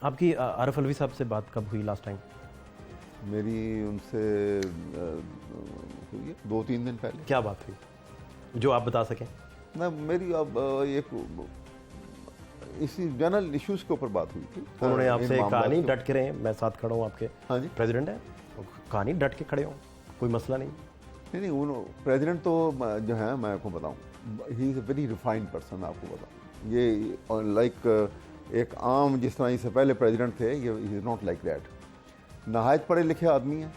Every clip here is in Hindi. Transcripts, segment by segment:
आपकी आरिफ अलवी साहब से बात कब हुई लास्ट टाइम? मेरी उनसे हुई है 2-3 दिन पहले। क्या बात हुई जो आप बता सकें? ना मेरी अब एक इसी जनरल इश्यूज के ऊपर बात हुई थी। उन्होंने आपसे कहा नहीं डट के रहे, मैं साथ खड़ा हूँ आपके? हाँ जी, प्रेसिडेंट है, कहा नहीं डट के खड़े हो, कोई मसला नहीं? नहीं उन प्रेसिडेंट तो जो है मैं आपको बताऊँ, he is a very refined person. आपको बताऊँ ये लाइक एक आम जिस तरह इससे पहले प्रेसिडेंट थे, ये इज़ नॉट लाइक दैट। नहायत पढ़े लिखे आदमी हैं,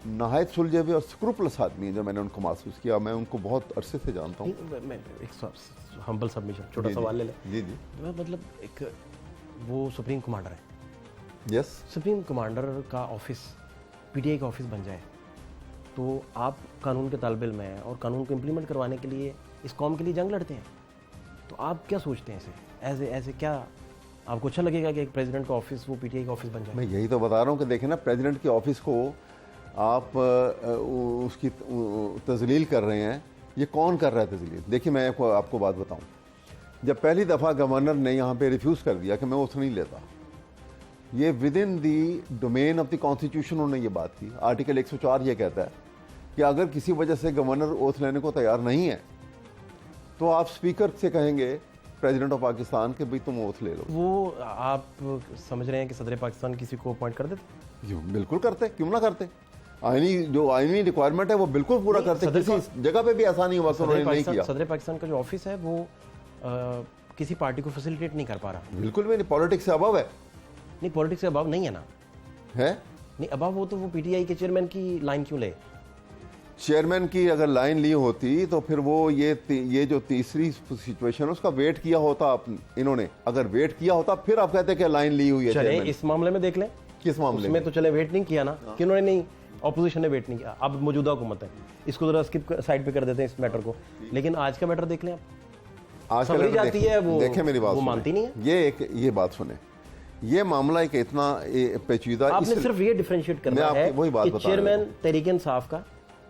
नहायत सुलझे हुए और स्क्रूपलस आदमी हैं जो मैंने उनको महसूस किया। मैं उनको बहुत अरसे से जानता हूँ। मैं एक हम्बल सबमिशन, छोटा सवाल ले लें। जी जी। मतलब एक वो सुप्रीम कमांडर है, यस, सुप्रीम कमांडर का ऑफिस पीटीआई का ऑफिस बन जाए तो आप कानून के तालिब इल्म हैं और कानून को इम्प्लीमेंट करवाने के लिए इस कौम के लिए जंग लड़ते हैं, तो आप क्या सोचते हैं इसे ऐसे क्या आपको अच्छा लगेगा कि एक प्रेसिडेंट का ऑफिस वो पीटीआई का ऑफिस बन जाए? मैं यही तो बता रहा हूँ कि देखें ना, प्रेसिडेंट के ऑफिस को आप उसकी तजलील कर रहे हैं। ये कौन कर रहा है तजलील? देखिए मैं आपको बात बताऊँ, जब पहली दफ़ा गवर्नर ने यहाँ पे रिफ्यूज़ कर दिया कि मैं ओथ नहीं लेता, ये with in the domain of the constitution उन्होंने ये बात की। आर्टिकल 104 ये कहता है कि अगर किसी वजह से गवर्नर ओथ लेने को तैयार नहीं है तो आप स्पीकर से कहेंगे प्रेसिडेंट ऑफ पाकिस्तान के भाई तुम ओथ ले लो। वो आप समझ रहे हैं कि सदर पाकिस्तान किसी को अपॉइंट कर देते? बिल्कुल करते, क्यों ना करते। आईनी रिक्वायरमेंट है वो बिल्कुल पूरा करते। किसी जगह पे भी आसानी हुआ तो उन्होंने नहीं किया। सदर पाकिस्तान का जो ऑफिस है वो किसी पार्टी को फैसिलिटेट नहीं कर पा रहा। बिल्कुल भी नहीं, पॉलिटिक्स से अबव है। नहीं, पॉलिटिक्स से अबव नहीं है ना, है नहीं अबव हो तो वो पीटीआई के चेयरमैन की लाइन क्यों ले? चेयरमैन की अगर लाइन ली होती तो फिर वो ये जो तीसरी सिचुएशन उसका वेट किया होता। इन्होंने अगर वेट किया होता फिर आप कहते कि लाइन ली हुई है। चले इस मामले में देख लें। किस मामले में? तो चले वेट नहीं किया ना, कि उन्होंने नहीं, ऑपोजिशन ने वेट नहीं किया। अब मौजूदा हुकूमत है, इसको जरा स्किप साइड पे कर देते हैं इस मैटर को। लेकिन आज का मैटर देख लें आप, आज समझ जाती है वो, देखें मेरी बात, वो मानती नहीं है। ये बात सुने, ये मामला एक इतना पेचीदा। आपने सिर्फ ये डिफरेंशिएट करना है कि चेयरमैन तहरीक इंसाफ का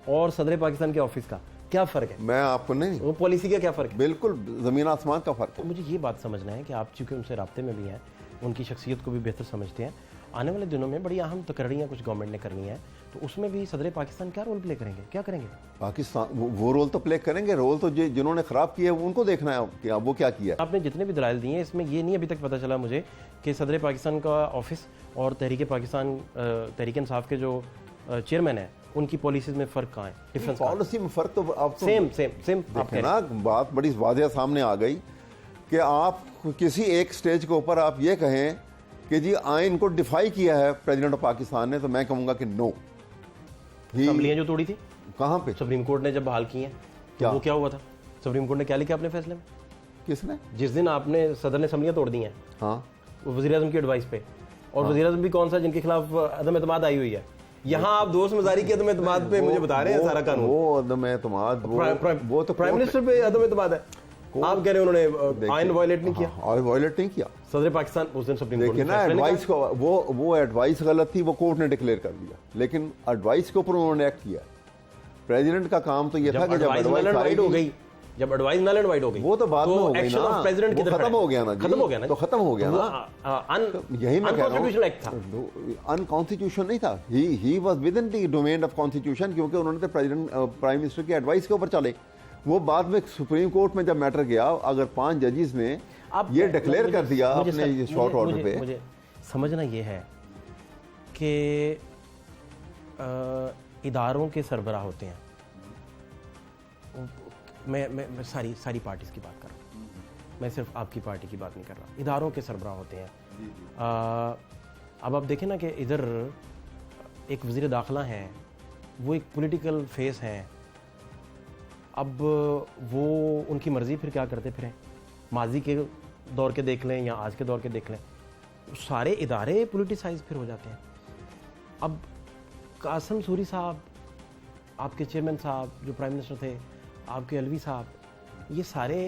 और सदर पाकिस्तान के ऑफिस का क्या फर्क है। मैं आपको नहीं, वो पॉलिसी का क्या फर्क है? बिल्कुल जमीन आसमान का फर्क है। मुझे ये बात समझना है कि आप चूंकि उनसे राब्ते में भी हैं, उनकी शख्सियत को भी बेहतर समझते हैं, आने वाले दिनों में बड़ी अहम तकरीरें कुछ गवर्नमेंट ने करनी है, तो उसमें भी सदर पाकिस्तान क्या रोल प्ले करेंगे? क्या करेंगे? पाकिस्तान वो रोल तो प्ले करेंगे। रोल तो जिन्होंने खराब किया है उनको देखना है कि वो क्या किया। आपने जितने भी दलाइल दिए हैं इसमें ये नहीं अभी तक पता चला मुझे कि सदर पाकिस्तान का ऑफिस और तहरीक पाकिस्तान तहरीक इंसाफ के जो चेयरमैन है उनकी पॉलिसीज में फर्क कहाँ है? डिफरेंस पॉलिसी में फर्क तो आप सेम ना, बात बड़ी वाज़ेह सामने आ गई कि आप किसी एक स्टेज के ऊपर आप ये कहें कि जी आइन को डिफाई किया है प्रेसिडेंट ऑफ पाकिस्तान ने, तो मैं कहूँगा कि नो। असम्बलियाँ जो तोड़ी थी कहाँ पे? सुप्रीम कोर्ट ने जब बहाल की हैं, क्या वो क्या हुआ था? सुप्रीम कोर्ट ने क्या लिखा अपने फैसले में? किसने? जिस दिन आपने सदर ने असम्बलियाँ तोड़ दी हैं, हाँ, वज़ीर आज़म की एडवाइस पे, और वज़ीर आज़म भी कौन सा जिनके खिलाफ अदम एतमाद आई हुई है। यहाँ आप दोस्त मजारी की अदम एतमाद पे मुझे बता रहे हैं सारा कानून। वो अदम एतमाद वो तो प्राइम मिनिस्टर पे अदम एतमाद है। आप कह रहे हैं उन्होंने आइन वायलेट नहीं किया? आइन वायलेट नहीं किया। सदर पाकिस्तान उस दिन सुप्रीम कोर्ट ने ना एडवाइस को, वो एडवाइस गलत थी, वो कोर्ट ने डिक्लेयर कर दिया, लेकिन एडवाइस के ऊपर उन्होंने एक्ट किया। प्रेसिडेंट का काम तो ये था कि जब एडवाइस हो गई, जब एडवाइस नल एंड वाइड हो गई, वो तो बाद में हो गई ना, प्रेसिडेंट की खत्म हो गया ना, खत्म हो गया ना, तो खत्म हो गया ना। यही मैं कह रहा हूं, एक्ट था, अनकॉन्स्टिट्यूशन नहीं था। He was with in the domain of constitution, क्योंकि उन्होंने तो प्रेसिडेंट प्राइम मिनिस्टर की एडवाइस के ऊपर चले। वो बाद में सुप्रीम कोर्ट में जब मैटर गया, अगर 5 जजेस ने ये डिक्लेयर कर दिया अपने शॉर्ट ऑर्डर पे। मुझे समझना ये है कि इदारों के सरबराह होते हैं, मैं सारी पार्टीज की बात कर रहा हूँ, मैं सिर्फ आपकी पार्टी की बात नहीं कर रहा। इदारों के सरबराह होते हैं। अब आप देखें ना कि इधर एक वज़ीर दाखिला हैं, वो एक पॉलिटिकल फेस हैं। अब वो उनकी मर्ज़ी फिर क्या करते फिरें, माजी के दौर के देख लें या आज के दौर के देख लें, सारे इदारे पोलिटिसाइज फिर हो जाते हैं। अब कासिम सूरी साहब, आपके चेयरमैन साहब जो प्राइम मिनिस्टर थे, आपके अलवी साहब, ये सारे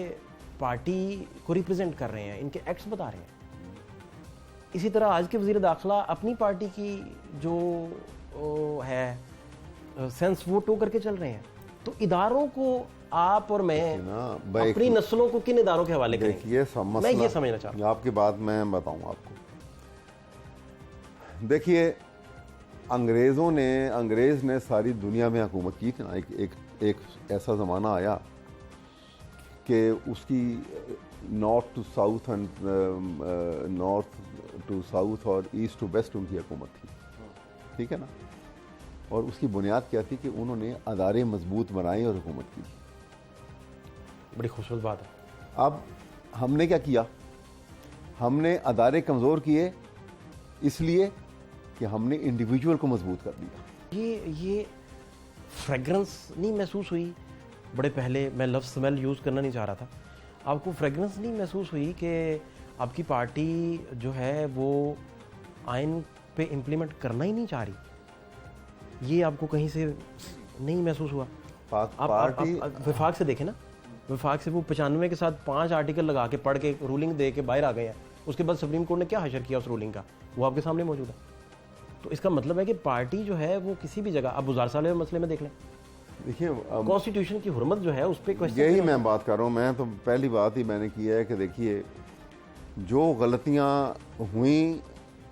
पार्टी को रिप्रेजेंट कर रहे हैं, इनके एक्ट्स बता रहे हैं। इसी तरह आज के वज़ीर दाखिला अपनी पार्टी की जो है सेंस वो टो करके चल रहे हैं। तो इदारों को आप और मैं अपनी नस्लों को किन इदारों के हवाले करेंगे? मैं ये समझना चाहता हूँ। आपकी बात मैं बताऊँ आपको, देखिए, अंग्रेज़ ने सारी दुनिया में हुकूमत की थी ना। एक ऐसा ज़माना आया कि उसकी नॉर्थ टू साउथ और ईस्ट टू वेस्ट उनकी हुकूमत थी, ठीक है ना। और उसकी बुनियाद क्या थी कि उन्होंने अदारे मजबूत बनाए और हुकूमत की। बड़ी खूबसूरत बात है। अब हमने क्या किया, हमने अदारे कमज़ोर किए इसलिए कि हमने इंडिविजुअल को मजबूत कर दिया। ये फ्रेगरेंस नहीं महसूस हुई? बड़े पहले, मैं लफ्ज़ स्मेल यूज़ करना नहीं चाह रहा था, आपको फ्रेगरेंस नहीं महसूस हुई कि आपकी पार्टी जो है वो आइन पे इम्प्लीमेंट करना ही नहीं चाह रही? ये आपको कहीं से नहीं महसूस हुआ? पार्टी विफाक से देखें ना, विफाक से वो 95 के साथ 5 आर्टिकल लगा के पढ़ के रूलिंग दे के बाहर आ गए हैं। उसके बाद सुप्रीम कोर्ट ने क्या हशर किया उस रूलिंग का, वो आपके सामने मौजूद है। तो इसका मतलब है कि पार्टी जो है वो किसी भी जगह, अब बुज़ार साले मसले में देख लें, देखिए कॉन्स्टिट्यूशन की हुर्मत जो है उस पर क्वेश्चन, यही मैं बात कर रहा हूँ। मैं तो पहली बात ही मैंने की है कि देखिए, जो गलतियाँ हुई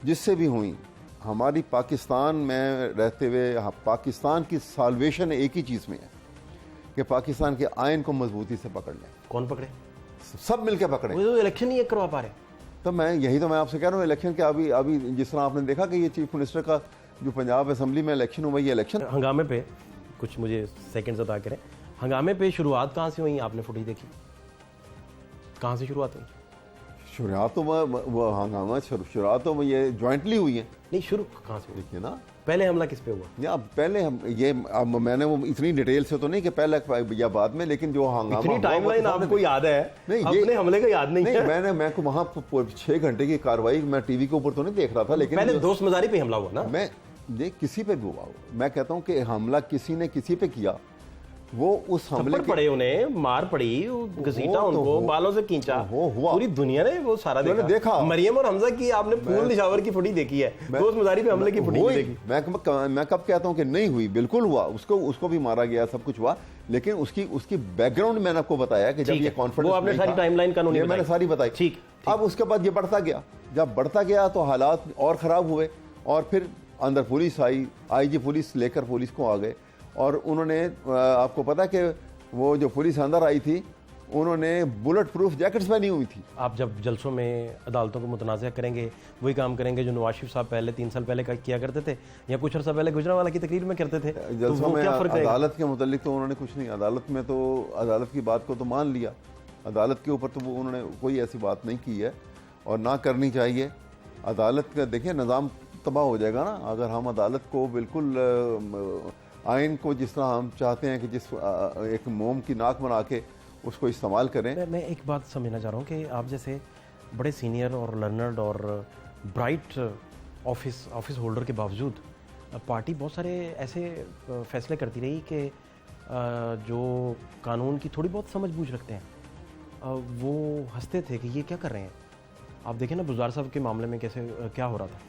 जिससे भी हुई, हमारी पाकिस्तान में रहते हुए पाकिस्तान की साल्वेशन एक ही चीज़ में है कि पाकिस्तान के आइन को मजबूती से पकड़ लें। कौन पकड़े? सब मिलकर पकड़े। वो तो इलेक्शन नहीं करवा पा रहे। तो मैं आपसे कह रहा हूँ, इलेक्शन के अभी जिस तरह आपने देखा कि ये चीफ मिनिस्टर का जो पंजाब असेंबली में इलेक्शन हुआ, ये इलेक्शन हंगामे पे, कुछ मुझे सेकंड्स अदा करें, हंगामे पे शुरुआत कहाँ से हुई? आपने फुटेज देखी, कहाँ से शुरुआत हुई? शुरुआत तो ये जॉइंटली हुई है। नहीं, शुरू कहाँ से हुई? देखिए ना, पहले हमला किस पे हुआ? या पहले मैंने वो इतनी डिटेल से तो नहीं कि पहले या बाद में, लेकिन जो हंगामा इतनी टाइमलाइन आपको याद है? नहीं, अपने हमले का याद नहीं है? मैं को वहाँ 6 घंटे की कार्रवाई मैं टीवी के ऊपर तो नहीं देख रहा था, लेकिन पहले दोस्त मजारी पे हमला हुआ ना। मैं किसी पे भी हुआ, मैं कहता हूँ कि हमला किसी ने किसी पे किया, वो उस हमले पड़े, उन्हें मार पड़ी, घसीटा उनको, बालों से खींचा, हुआ। पूरी दुनिया ने वो सारा देखा। मरियम और हमजा की आपने फूल निशावर की फुटेज देखी है, दोस्त मजारी पे हमले की फुटेज देखी। मैं कब कहता हूँ कि नहीं हुई, बिल्कुल हुआ, उसको भी मारा गया, सब कुछ हुआ, लेकिन उसकी बैकग्राउंड मैंने आपको बताया कि जब ये कॉन्फिडेंस, आपने सारी टाइमलाइन कानूनी मैंने सारी बताई। ठीक। अब उसके बाद ये बढ़ता गया, जब बढ़ता गया तो हालात और खराब हुए, और फिर अंदर पुलिस आई, आईजी पुलिस लेकर पुलिस को आ गए, और उन्होंने, आपको पता कि वो जो पुलिस अंदर आई थी, उन्होंने बुलेट प्रूफ जैकेट्स पहनी हुई थी। आप जब जलसों में अदालतों को मुतनाज़ा करेंगे, वही काम करेंगे जो नवाज शरीफ साहब पहले 3 साल पहले किया करते थे, या कुछ अर्सा पहले गुजरांवाला की तकरीर में करते थे। जलसों में अदालत के मुतालिक तो उन्होंने कुछ नहीं, अदालत की बात को तो मान लिया, अदालत के ऊपर तो वो उन्होंने कोई ऐसी बात नहीं की है, और ना करनी चाहिए। अदालत का देखिए निज़ाम तबाह हो जाएगा ना अगर हम अदालत को बिल्कुल आइन को जिस तरह हम चाहते हैं कि एक मोम की नाक बना के उसको इस्तेमाल करें। मैं एक बात समझना चाह रहा हूँ कि आप जैसे बड़े सीनियर और लर्नर्ड और ब्राइट ऑफिस होल्डर के बावजूद पार्टी बहुत सारे ऐसे फैसले करती रही कि जो कानून की थोड़ी बहुत समझ बूझ रखते हैं, वो हंसते थे कि ये क्या कर रहे हैं। आप देखें ना बुज़दार साहब के मामले में कैसे क्या हो रहा था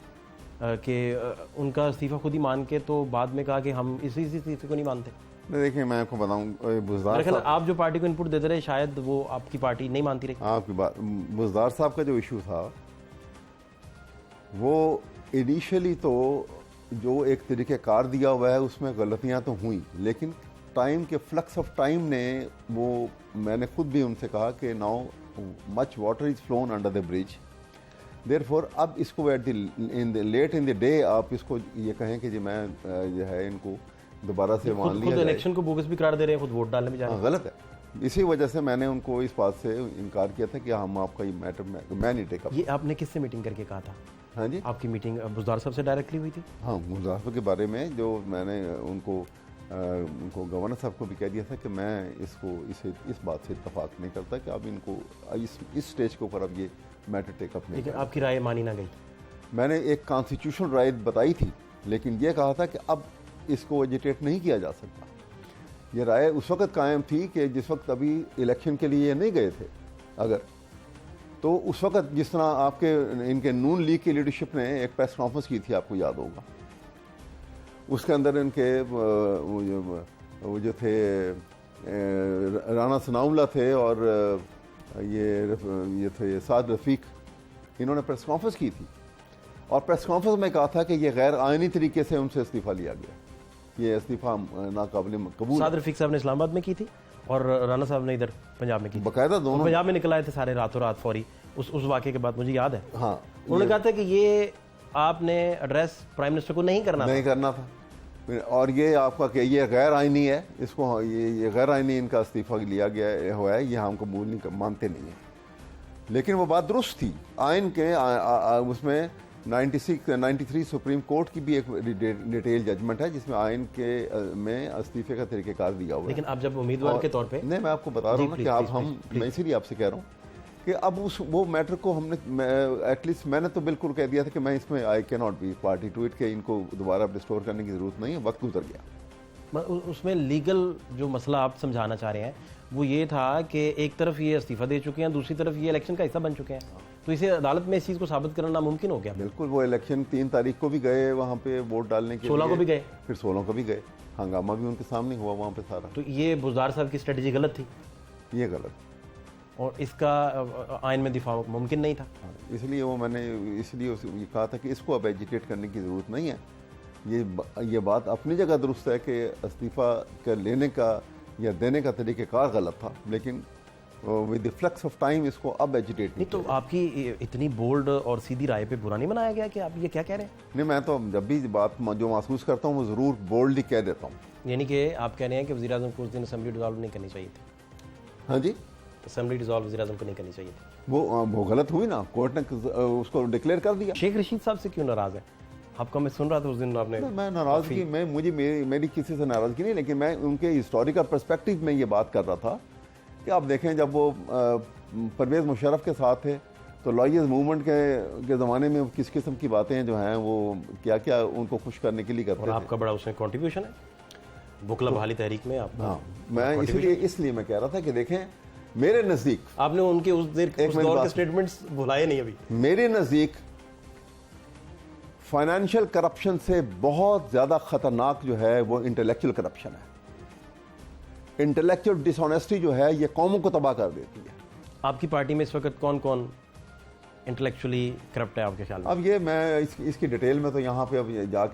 कि उनका इस्तीफ़ा खुद ही मान के तो बाद में कहा कि हम इसी इस्तीफ़े को नहीं मानते। देखिए, मैं आपको बताऊं, बुज़दार साहब, आप जो पार्टी को इनपुट देते रहे, शायद वो आपकी पार्टी नहीं मानती रही। आपकी बात, बुज़दार साहब का जो इशू था, वो इनिशियली तो जो एक तरीके कार दिया हुआ है उसमें गलतियां तो हुई, लेकिन टाइम के फ्लक्स ऑफ टाइम ने वो, मैंने खुद भी उनसे कहा कि now much water is phloem under the bridge, therefore अब इसको लेट इन द डे आप इसको ये कहें कि जी मैं जो है इनको दोबारा से मान लिया जाए। इलेक्शन को बोगस भी करार दे रहे हैं, खुद वोट डालने में जा रहे हैं। गलत है। इसी वजह से मैंने उनको इस बात से इनकार किया था कि हम आपका ये मैटर मैं नहीं टेकअप। ये आपने किससे मीटिंग करके कहा था? हाँ जी, आपकी मीटिंग बुज़दार साहब से डायरेक्टली हुई थी? हाँ, बुज़दार साहब के बारे में जो मैंने उनको गवर्नर साहब को भी कह दिया था कि मैं इस बात से इत्तेफाक नहीं करता कि अब इनको इस स्टेज के ऊपर अब ये मैटर टेकअप नहीं। लेकिन आपकी राय मानी ना गई? मैंने एक कॉन्स्टिट्यूशनल राय बताई थी, लेकिन ये कहा था कि अब इसको एजिटेट नहीं किया जा सकता। ये राय उस वक्त कायम थी कि जिस वक्त अभी इलेक्शन के लिए नहीं गए थे, अगर तो उस वक्त जिस तरह इनके नून लीग की लीडरशिप ने एक प्रेस कॉन्फ्रेंस की थी, आपको याद होगा, उसके अंदर इनके वो जो थे राना सनाउल्लाह थे और ये थे साद रफ़ीक, इन्होंने प्रेस कॉन्फ्रेंस की थी और प्रेस कॉन्फ्रेंस में कहा था कि ये गैर आइनी तरीके से उनसे इस्तीफा लिया गया, ये इस्तीफा नाकाबिल कबूल। साद रफीक साहब ने इस्लामाबाद में की थी और राना साहब ने इधर पंजाब में की थी। बाकायदा दोनों पंजाब में निकल आए थे सारे रातों रात फौरी, उस वाक़े के बाद मुझे याद है। हाँ, उन्होंने कहा था कि ये आपने एड्रेस प्राइम मिनिस्टर को नहीं करना था और ये आपका कि ये गैर आइनी है, इसको ये गैर आइनी इनका इस्तीफा लिया गया हुआ है, ये हम कबूल नहीं मानते नहीं है। लेकिन वो बात दुरुस्त थी। आइन के उसमें 93 सुप्रीम कोर्ट की भी एक डिटेल जजमेंट है जिसमें आइन के में इस्तीफे का तरीक़ेकार दिया हुआ है। लेकिन आप जब उम्मीदवार के तौर पे, नहीं मैं आपको बता रहा हूँ ना कि मैं इसीलिए आपसे कह रहा हूँ कि अब वो मैटर को हमने एटलीस्ट मैंने तो बिल्कुल कह दिया था कि मैं इसमें I can not be party to it, कि इनको दोबारा रिस्टोर करने की ज़रूरत नहीं है, वक्त गुजर गया। उसमें लीगल जो मसला आप समझाना चाह रहे हैं वो ये था कि एक तरफ ये इस्तीफा दे चुके हैं, दूसरी तरफ ये इलेक्शन का हिस्सा बन चुके हैं, तो इसे अदालत में इस चीज़ को साबित करना नामुमकिन हो गया। बिल्कुल, वो इलेक्शन 3 तारीख को भी गए वहाँ पे वोट डालने के 16 को भी गए, फिर 16 को भी गए, हंगामा भी उनके सामने हुआ वहाँ पे सारा। तो ये बुज़दार साहब की स्ट्रेटजी गलत थी, ये गलत, और इसका आइन में दिफा मुमकिन नहीं था। इसलिए वो मैंने इसलिए ये कहा था कि इसको अब एजिटेट करने की ज़रूरत नहीं है। ये बात अपनी जगह दुरुस्त है कि इस्तीफ़ा का लेने का या देने का तरीक़ेकार गलत था, लेकिन with the flux of time इसको अब एजिटेट नहीं। तो आपकी इतनी बोल्ड और सीधी राय पे बुरा नहीं मनाया गया कि आप ये क्या कह रहे हैं? नहीं, मैं तो जब भी बात जो महसूस करता हूँ वो ज़रूर बोल्डली कह देता हूँ। यानी कि आप कह रहे हैं कि वज़ीर-ए-आज़म को उस दिन असेंबली डिसॉल्व नहीं करनी चाहिए थी? हाँ जी, असेंबली डिसॉल्व वज़ीर-ए-आज़म को नहीं करनी चाहिए थी। वो गलत हुई ना, कोर्ट ने उसको डिक्लेयर कर दिया। शेख रशीद साहब से क्यों नाराज़ है? आपका मैं सुन रहा था उस दिन आपने। मैं नाराज़गी मेरी किसी से नाराज़गी नहीं, लेकिन मैं उनके हिस्टोरिकल पर्सपेक्टिव में ये बात कर रहा था कि आप देखें जब वो परवेज़ मुशर्रफ के साथ थे तो लॉयर्स मूवमेंट के ज़माने में किस किस्म की बातें जो हैं वो क्या क्या उनको खुश करने के लिए करते थे। और आपका बड़ा उसमें कंट्रीब्यूशन है बुकला बहाली तहरीक में आपका। हाँ, मैं इसलिए मैं कह रहा था कि देखें मेरे नज़दीक आपने उनके उस दौर के स्टेटमेंट्स भुलाए नहीं अभी। मेरे नज़दीक फाइनेंशियल करप्शन से बहुत ज़्यादा ख़तरनाक जो है वो इंटेलेक्चुअल करप्शन है। इंटेलेक्चुअल डिसऑनेस्टी जो है ये कौमों को तबाह कर देती है। आपकी पार्टी में इस वक्त कौन कौन इंटेलेक्चुअली करप्ट है आपके ख्याल में? अब ये मैं इसकी डिटेल में तो यहाँ पे अब जा